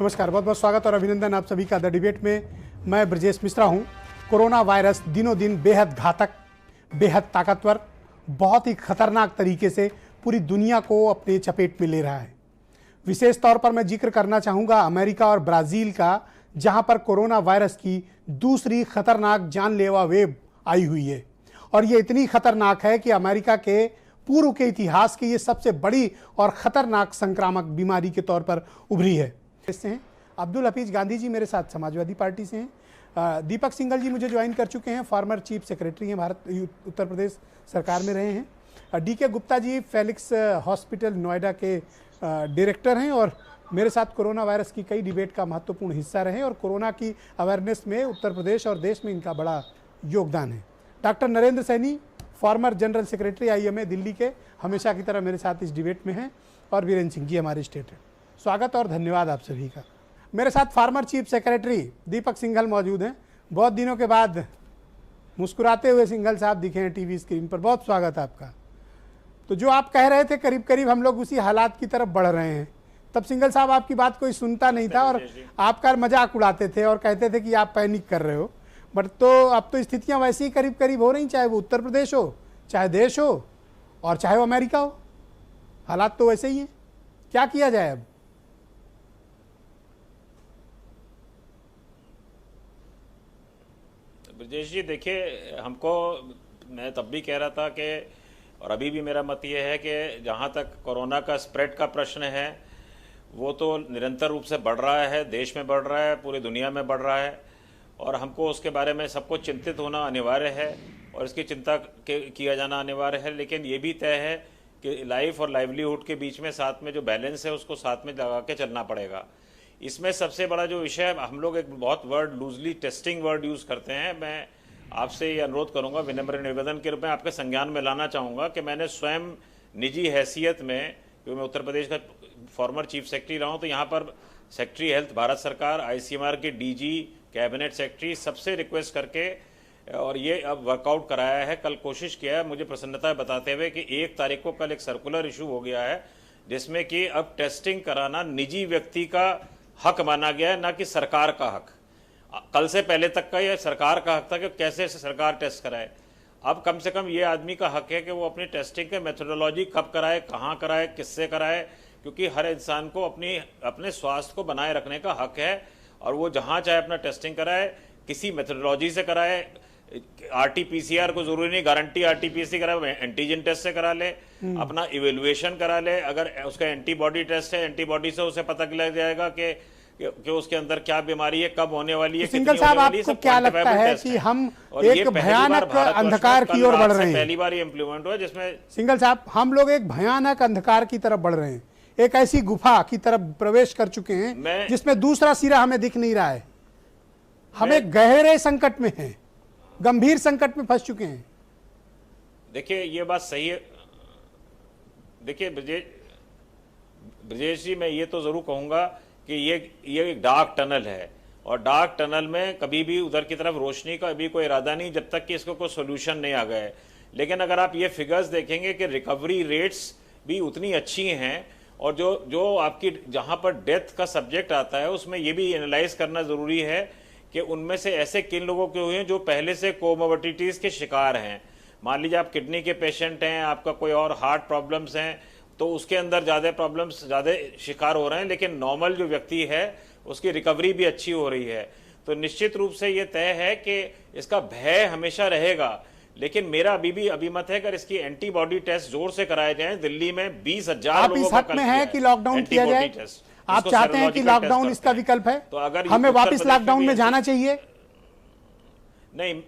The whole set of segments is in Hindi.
नमस्कार, बहुत बहुत स्वागत और अभिनंदन आप सभी का द डिबेट में। मैं ब्रजेश मिश्रा हूं। कोरोना वायरस दिनों दिन बेहद घातक, बेहद ताकतवर, बहुत ही खतरनाक तरीके से पूरी दुनिया को अपने चपेट में ले रहा है। विशेष तौर पर मैं जिक्र करना चाहूँगा अमेरिका और ब्राज़ील का, जहां पर कोरोना वायरस की दूसरी खतरनाक जानलेवा वेव आई हुई है। और ये इतनी खतरनाक है कि अमेरिका के पूर्व के इतिहास की ये सबसे बड़ी और ख़तरनाक संक्रामक बीमारी के तौर पर उभरी है। इससे हैं अब्दुल हफीज गांधी जी मेरे साथ समाजवादी पार्टी से हैं। दीपक सिंघल जी मुझे ज्वाइन कर चुके हैं, फॉर्मर चीफ सेक्रेटरी हैं, भारत उत्तर प्रदेश सरकार में रहे हैं। डी के गुप्ता जी फेलिक्स हॉस्पिटल नोएडा के डायरेक्टर हैं और मेरे साथ कोरोना वायरस की कई डिबेट का महत्वपूर्ण हिस्सा रहे और कोरोना की अवेयरनेस में उत्तर प्रदेश और देश में इनका बड़ा योगदान है। Doctor Narendra Saini former general secretary IMA Delhi के, हमेशा की तरह मेरे साथ इस डिबेट में हैं। और वीरेंद्र सिंह जी हमारे स्टेट हैं। स्वागत और धन्यवाद आप सभी का। मेरे साथ फार्मर चीफ सेक्रेटरी दीपक सिंघल मौजूद हैं। बहुत दिनों के बाद मुस्कुराते हुए सिंघल साहब दिखे हैं टीवी स्क्रीन पर, बहुत स्वागत आपका। तो जो आप कह रहे थे करीब करीब हम लोग उसी हालात की तरफ बढ़ रहे हैं। तब सिंघल साहब आपकी बात कोई सुनता नहीं था और आपका मजाक उड़ाते थे और कहते थे कि आप पैनिक कर रहे हो। बट तो अब तो स्थितियां वैसी ही करीब करीब हो रही, चाहे वो उत्तर प्रदेश हो, चाहे देश हो और चाहे वो अमेरिका हो। हालात तो वैसे ही हैं। क्या किया जाए अब? ब्रजेश जी देखिए, हमको मैं तब भी कह रहा था कि और अभी भी मेरा मत ये है कि जहाँ तक कोरोना का स्प्रेड का प्रश्न है वो तो निरंतर रूप से बढ़ रहा है, देश में बढ़ रहा है, पूरी दुनिया में बढ़ रहा है और हमको उसके बारे में सबको चिंतित होना अनिवार्य है और इसकी चिंता किया जाना अनिवार्य है। लेकिन ये भी तय है कि लाइफ और लाइवलीहुड के बीच में साथ में जो बैलेंस है उसको साथ में लगा के चलना पड़ेगा। इसमें सबसे बड़ा जो विषय है, हम लोग एक बहुत word loosely testing word use करते हैं। मैं आपसे ये अनुरोध करूंगा, विनम्र निवेदन के रूप में आपके संज्ञान में लाना चाहूँगा कि मैंने स्वयं निजी हैसियत में, क्योंकि मैं उत्तर प्रदेश का फॉर्मर चीफ सेक्रेटरी रहा हूँ, तो यहाँ पर सेक्रेटरी हेल्थ भारत सरकार, ICMR के DG, कैबिनेट सेक्रेटरी सबसे रिक्वेस्ट करके और ये अब वर्कआउट कराया है। कल कोशिश किया है, मुझे प्रसन्नता है बताते हुए कि 1 तारीख को कल एक सर्कुलर इशू हो गया है जिसमें कि अब टेस्टिंग कराना निजी व्यक्ति का हक माना गया है, ना कि सरकार का हक। कल से पहले तक का ये सरकार का हक था कि कैसे सरकार टेस्ट कराए। अब कम से कम ये आदमी का हक है कि वो अपनी टेस्टिंग के मेथोडोलॉजी कब कराए, कहाँ कराए, किससे कराए, क्योंकि हर इंसान को अपने स्वास्थ्य को बनाए रखने का हक है और वो जहाँ चाहे अपना टेस्टिंग कराए, किसी मेथोडोलॉजी से कराए। RT-PCR को जरूरी नहीं गारंटी RT-PCR कराए, एंटीजन टेस्ट से करा ले, अपना इवेल्युएशन करा ले। अगर उसका एंटीबॉडी टेस्ट है, एंटीबॉडी से उसे पता लग जाएगा कि उसके अंदर क्या बीमारी है, कब होने वाली है, सिंघल साहब आपको क्या लगता है कि हम एक भयानक अंधकार की ओर बढ़ रहे हैं? पहली बार ये इम्प्लीमेंट हुआ जिसमें सिंघल साहब हम लोग एक भयानक अंधकार की तरफ बढ़ रहे हैं, एक ऐसी गुफा की तरफ प्रवेश कर चुके हैं जिसमें दूसरा सिरा हमें दिख नहीं रहा है। हमें गहरे संकट में हैं, गंभीर संकट में फंस चुके हैं। देखिए ये बात सही है। देखिए ब्रजेश जी, मैं ये तो जरूर कहूंगा कि ये एक डार्क टनल है और डार्क टनल में कभी भी उधर की तरफ रोशनी का अभी कोई इरादा नहीं, जब तक कि इसको कोई सोल्यूशन नहीं आ गए। लेकिन अगर आप ये फिगर्स देखेंगे कि रिकवरी रेट्स भी उतनी अच्छी हैं और जो आपकी जहां पर डेथ का सब्जेक्ट आता है उसमें ये भी एनालाइज करना जरूरी है कि उनमें से ऐसे किन लोगों के हुए हैं जो पहले से कोमोर्बिडिटीज के शिकार हैं। मान लीजिए आप किडनी के पेशेंट हैं, आपका कोई और हार्ट प्रॉब्लम्स हैं, तो उसके अंदर ज़्यादा शिकार हो रहे हैं। लेकिन नॉर्मल जो व्यक्ति है उसकी रिकवरी भी अच्छी हो रही है। तो निश्चित रूप से ये तय है कि इसका भय हमेशा रहेगा। लेकिन मेरा अभी भी अभिमत है अगर इसकी एंटीबॉडी टेस्ट जोर से कराए जाए, दिल्ली में 20,000 लोगों का कल है कि लॉकडाउन किया जाए। आप चाहते हैं कि लॉकडाउन इसका विकल्प है? तो अगर हमें वापस लॉकडाउन में जाना चाहिए? नहीं,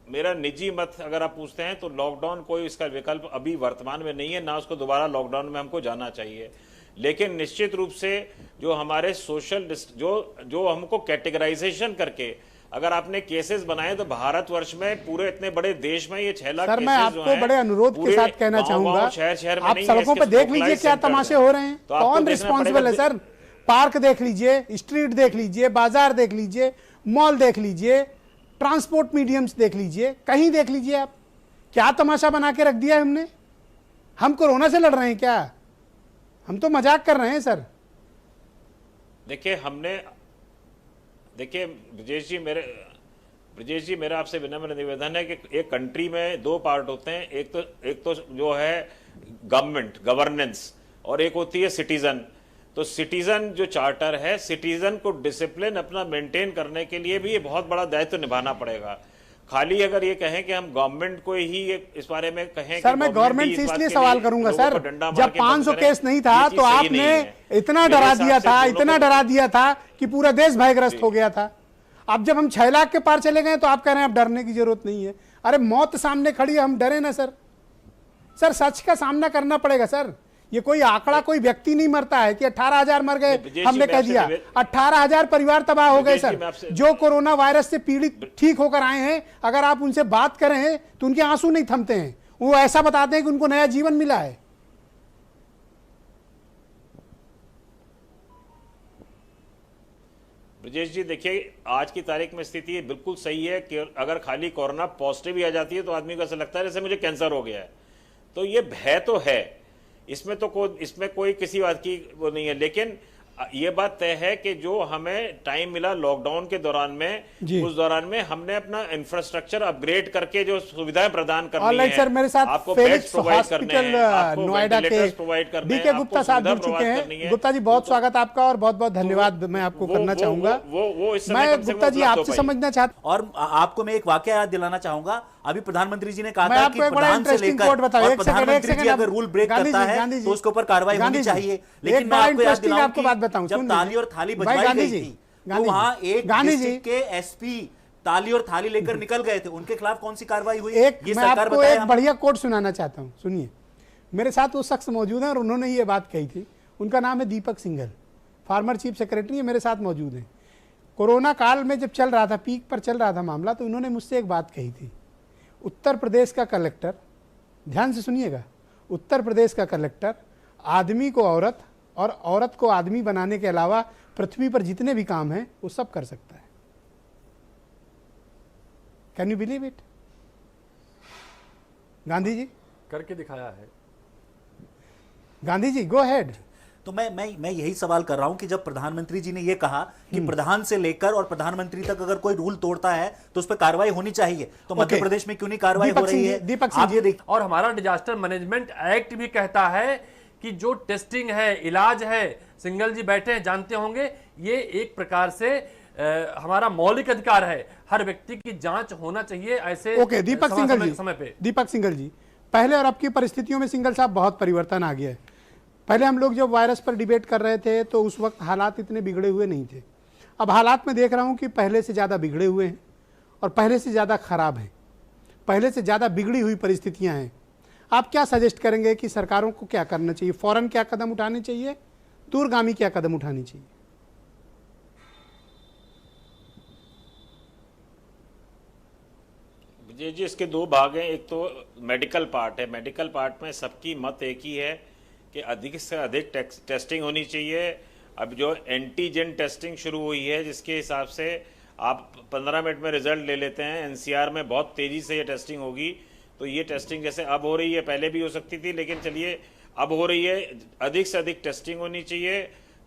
मेरा निजी मत अगर आप पूछते हैं तो लॉकडाउन कोई इसका विकल्प अभी वर्तमान में नहीं है, ना उसको दोबारा लॉकडाउन में हमको जाना चाहिए। लेकिन निश्चित रूप से जो हमारे सोशल जो हमको कैटेगराइजेशन करके अगर आपने केसेस बनाए तो भारतवर्ष में पूरे इतने बड़े देश में ये 6 लाख सर, मैं आपको बड़े अनुरोध के साथ कहना चाहूंगा, शहर में आप सड़कों पे देख लीजिए क्या तमाशे हो रहे हैं। कौन रिस्पॉन्सिबल है सर? पार्क देख लीजिए, स्ट्रीट देख लीजिए, बाजार देख लीजिए, मॉल देख लीजिए, ट्रांसपोर्ट मीडियम्स देख लीजिए, कहीं देख लीजिए आप, क्या तमाशा बना के रख दिया है हमने। हम कोरोना से लड़ रहे हैं क्या? हम तो मजाक कर रहे हैं सर। देखिए ब्रजेश जी मेरा आपसे विनम्र निवेदन है कि एक कंट्री में दो पार्ट होते हैं, एक तो जो है गवर्नेंस और एक होती है सिटीजन। तो सिटीजन जो चार्टर है, सिटीजन को डिसिप्लिन अपना मेंटेन करने के लिए भी ये बहुत बड़ा दायित्व निभाना पड़ेगा। खाली अगर ये कहें कि हम गवर्नमेंट को ही इस बारे में कहें सर, मैं गवर्नमेंट से इसलिए सवाल करूंगा सर, जब 500 केस नहीं था तो आपने इतना डरा दिया था कि पूरा देश भयग्रस्त हो गया था। अब जब हम 6 लाख के पार चले गए तो आप कह रहे हैं अब डरने की जरूरत नहीं है। अरे मौत सामने खड़ी है, हम डरे ना सर? सर सच का सामना करना पड़ेगा सर। ये कोई आंकड़ा, कोई व्यक्ति नहीं मरता है कि 18,000 मर गए, हमने कह दिया 18,000 परिवार तबाह हो गए। सर जो कोरोना वायरस से पीड़ित ठीक होकर आए हैं, अगर आप उनसे बात करें तो उनके आंसू नहीं थमते हैं, वो ऐसा बताते हैं कि उनको नया जीवन मिला है। ब्रजेश जी देखिए, आज की तारीख में स्थिति बिल्कुल सही है कि अगर खाली कोरोना पॉजिटिव भी आ जाती है तो आदमी को ऐसा लगता है जैसे मुझे कैंसर हो गया है। तो ये भय तो है, इसमें कोई किसी बात की वो नहीं है। लेकिन ये बात तय है कि जो हमें टाइम मिला लॉकडाउन के दौरान में, उस दौरान में हमने अपना इंफ्रास्ट्रक्चर अपग्रेड करके जो सुविधाएं प्रदान करनी है, सर मेरे साथ आपको फेलिक्स हॉस्पिटल नोएडा के डीके गुप्ता साहब जुड़ चुके हैं। गुप्ता जी बहुत स्वागत आपका और बहुत बहुत धन्यवाद मैं आपको करना चाहूंगा। मैं गुप्ता जी आपसे समझना चाहता हूं और आपको मैं एक वाकया याद दिलाना चाहूंगा। अभी प्रधानमंत्री जी ने कहा था कि प्रधान से लेकर प्रधानमंत्री जी अगर रूल ब्रेक करता है तो उसके ऊपर कार्रवाई होनी चाहिए। लेकिन मैं आपको याद दिलाऊं कि जब ताली और थाली बजवाई गई थी तो वहां एक डिस्ट्रिक्ट के एसपी ताली और थाली लेकर निकल गए थे, उनके खिलाफ कौन सी कार्रवाई हुई? मैं आपको एक बढ़िया कोट सुनाना चाहता हूं, सुनिए। मेरे साथ वो शख्स मौजूद है और उन्होंने ये बात कही थी। उनका नाम है दीपक सिंघल, फार्मर चीफ सेक्रेटरी है, मेरे साथ मौजूद है। कोरोना काल में जब चल रहा था, पीक पर चल रहा था मामला, तो उन्होंने मुझसे एक बात कही थी। उत्तर प्रदेश का कलेक्टर, ध्यान से सुनिएगा, उत्तर प्रदेश का कलेक्टर आदमी को औरत और औरत को आदमी बनाने के अलावा पृथ्वी पर जितने भी काम हैं वो सब कर सकता है। Can you believe it? Gandhi ji करके दिखाया है। Gandhi ji go ahead. तो मैं यही सवाल कर रहा हूं कि जब प्रधानमंत्री जी ने यह कहा कि प्रधान से लेकर और प्रधानमंत्री तक अगर कोई रूल तोड़ता है तो उस पर कार्रवाई होनी चाहिए, तो मध्य प्रदेश में क्यों नहीं कार्रवाई हो रही है? दीपक सिंह जी, और हमारा डिजास्टर मैनेजमेंट एक्ट भी कहता है कि जो टेस्टिंग है, इलाज है, सिंगल जी बैठे हैं जानते होंगे, ये एक प्रकार से हमारा मौलिक अधिकार है। हर व्यक्ति की जांच होना चाहिए ऐसे दीपक सिंघल जी, समय पे। दीपक सिंघल जी, पहले और अब की परिस्थितियों में सिंघल साहब बहुत परिवर्तन आ गया है। पहले हम लोग जब वायरस पर डिबेट कर रहे थे तो उस वक्त हालात इतने बिगड़े हुए नहीं थे। अब हालात में देख रहा हूं कि पहले से ज़्यादा बिगड़े हुए हैं और पहले से ज़्यादा खराब हैं, पहले से ज़्यादा बिगड़ी हुई परिस्थितियां हैं। आप क्या सजेस्ट करेंगे कि सरकारों को क्या करना चाहिए? फौरन क्या कदम उठाने चाहिए, दूरगामी क्या कदम उठानी चाहिए? विजय जी, इसके दो भाग हैं। एक तो मेडिकल पार्ट है, मेडिकल पार्ट में सबकी मत एक ही है कि अधिक से अधिक टेस्टिंग होनी चाहिए। अब जो एंटीजन टेस्टिंग शुरू हुई है, जिसके हिसाब से आप 15 मिनट में रिजल्ट ले लेते हैं, एनसीआर में बहुत तेज़ी से ये टेस्टिंग होगी। तो ये टेस्टिंग जैसे अब हो रही है, पहले भी हो सकती थी, लेकिन चलिए अब हो रही है। अधिक से अधिक टेस्टिंग होनी चाहिए,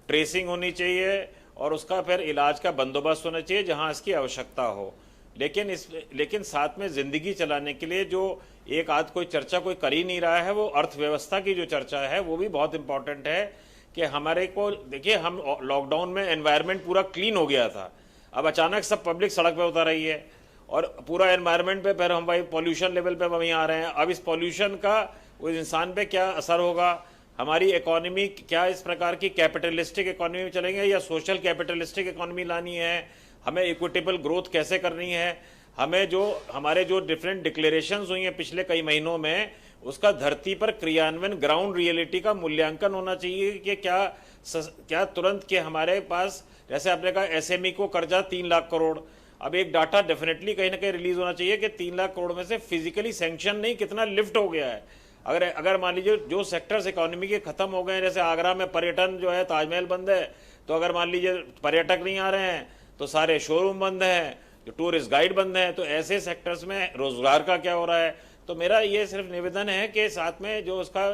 ट्रेसिंग होनी चाहिए और उसका फिर इलाज का बंदोबस्त होना चाहिए जहाँ इसकी आवश्यकता हो। लेकिन साथ में ज़िंदगी चलाने के लिए जो एक आध कोई चर्चा कोई कर ही नहीं रहा है, वो अर्थव्यवस्था की जो चर्चा है वो भी बहुत इंपॉर्टेंट है। कि हमारे को देखिए, हम लॉकडाउन में एनवायरनमेंट पूरा क्लीन हो गया था, अब अचानक सब पब्लिक सड़क पे उतर रही है और पूरा एनवायरनमेंट पे फिर हम भाई पॉल्यूशन लेवल पे वहीं आ रहे हैं। अब इस पॉल्यूशन का उस इंसान पे क्या असर होगा? हमारी इकोनॉमी क्या इस प्रकार की कैपिटलिस्टिक इकोनॉमी में चलेंगे या सोशल कैपिटलिस्टिक इकोनॉमी लानी है? हमें इक्विटेबल ग्रोथ कैसे करनी है? हमें जो हमारे जो डिफरेंट डिक्लेरेशंस हुई हैं पिछले कई महीनों में, उसका धरती पर क्रियान्वयन, ग्राउंड रियलिटी का मूल्यांकन होना चाहिए कि क्या तुरंत के हमारे पास, जैसे आपने कहा एसएमई को कर्जा 3 लाख करोड़, अब एक डाटा डेफिनेटली कहीं ना कहीं रिलीज होना चाहिए कि 3 लाख करोड़ में से फिजिकली सैंक्शन नहीं कितना लिफ्ट हो गया है। अगर मान लीजिए जो सेक्टर्स इकोनॉमी के खत्म हो गए हैं, जैसे आगरा में पर्यटन जो है, ताजमहल बंद है, तो अगर मान लीजिए पर्यटक नहीं आ रहे हैं तो सारे शोरूम बंद हैं, जो टूरिस्ट गाइड बंद हैं, तो ऐसे सेक्टर्स में रोजगार का क्या हो रहा है? तो मेरा ये सिर्फ निवेदन है कि साथ में जो उसका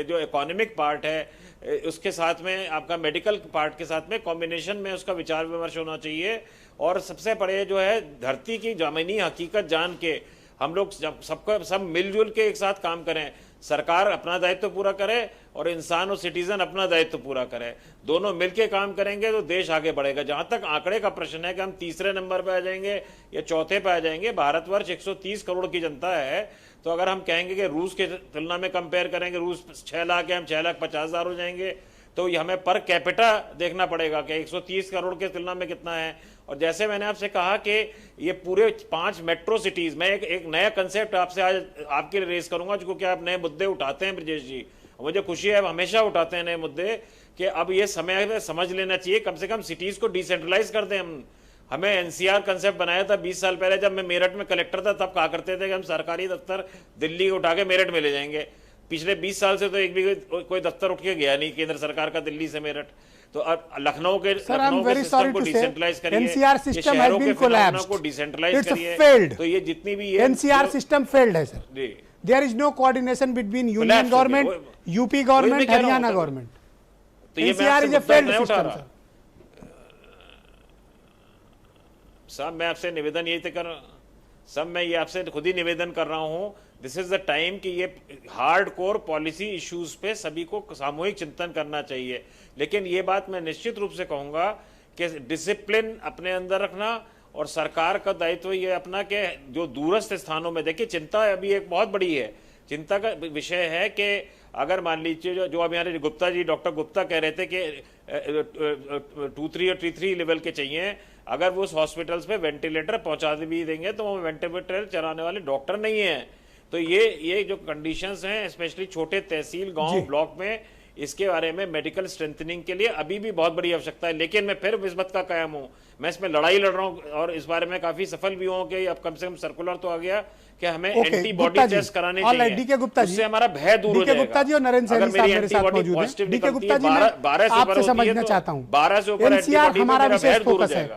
जो इकोनॉमिक पार्ट है उसके साथ में आपका मेडिकल पार्ट के साथ में कॉम्बिनेशन में उसका विचार विमर्श होना चाहिए। और सबसे बड़े जो है धरती की ज़मीनी हकीकत जान के हम लोग सब मिलजुल के एक साथ काम करें। सरकार अपना दायित्व पूरा करे और इंसान और सिटीजन अपना दायित्व पूरा करे, दोनों मिलके काम करेंगे तो देश आगे बढ़ेगा। जहां तक आंकड़े का प्रश्न है कि हम तीसरे नंबर पे आ जाएंगे या चौथे पे आ जाएंगे, भारतवर्ष 130 करोड़ की जनता है, तो अगर हम कहेंगे कि रूस के तुलना में कंपेयर करेंगे, रूस 6 लाख है, हम 6,50,000 हो जाएंगे, तो ये हमें पर कैपिटा देखना पड़ेगा कि 130 करोड़ के तुलना में कितना है। और जैसे मैंने आपसे कहा कि ये पूरे 5 मेट्रो सिटीज, मैं एक नया कंसेप्ट आपसे आज आपके लिए रेस करूंगा, क्योंकि आप नए मुद्दे उठाते हैं ब्रजेश जी, मुझे खुशी है, आप हमेशा उठाते हैं नए मुद्दे, कि अब ये समय समझ लेना चाहिए, कम से कम सिटीज को डिसेंट्रलाइज कर दें। हमें एनसीआर कंसेप्ट बनाया था 20 साल पहले, जब मैं मेरठ में कलेक्टर था, तब कहा करते थे कि हम सरकारी दफ्तर दिल्ली को उठा के मेरठ में ले जाएंगे। पिछले 20 साल से तो एक भी कोई दफ्तर उठ के गया नहीं केंद्र सरकार का दिल्ली से मेरठ। तो अब लखनऊ के सिस्टम को डिसेंट्रलाइज करिए, NCR system has been collapsed, को डिसेंट्रलाइज करिए, तो ये जितनी भी एनसीआर सिस्टम फेल्ड है sir ji. There is no coordination between union government, UP government, Haryana government. तो ये NCR is a failed system. साहब मैं आपसे निवेदन यही तो कर सब मैं ये आपसे खुद ही निवेदन कर रहा हूं, दिस इज द टाइम कि ये हार्ड कोर पॉलिसी इश्यूज पे सभी को सामूहिक चिंतन करना चाहिए। लेकिन ये बात मैं निश्चित रूप से कहूंगा कि डिसिप्लिन अपने अंदर रखना, और सरकार का दायित्व ये अपना कि जो दूरस्थ स्थानों में, देखिए चिंता अभी एक बहुत बड़ी है, चिंता का विषय है कि अगर मान लीजिए जो अभी हमारे गुप्ता जी, डॉक्टर गुप्ता कह रहे थे कि 2-3 और T3 लेवल के चाहिए, अगर वो उस हॉस्पिटल्स पे वेंटिलेटर पहुंचा भी देंगे तो वो वेंटिलेटर चलाने वाले डॉक्टर नहीं है। तो ये जो कंडीशंस हैं, स्पेशली छोटे तहसील गांव ब्लॉक में, इसके बारे में मेडिकल स्ट्रेंथनिंग के लिए अभी भी बहुत बड़ी आवश्यकता है। लेकिन मैं फिर इस बात का कायम हूँ, मैं इसमें लड़ाई लड़ रहा हूँ और इस बारे में काफी सफल भी हूँ कि अब कम से कम सर्कुलर तो आ गया कि हमें एंटीबॉडी टेस्ट कराने चाहिए, उससे हमारा भय दूर हो जाएगा। गुप्ता जी और नरेंद्र सैनी साहब मेरे साथ मौजूद हैं। डीके गुप्ता जी, मैं आपसे समझना चाहता हूं, 12 से ऊपर एनसीआर हमारा विशेष फोकस है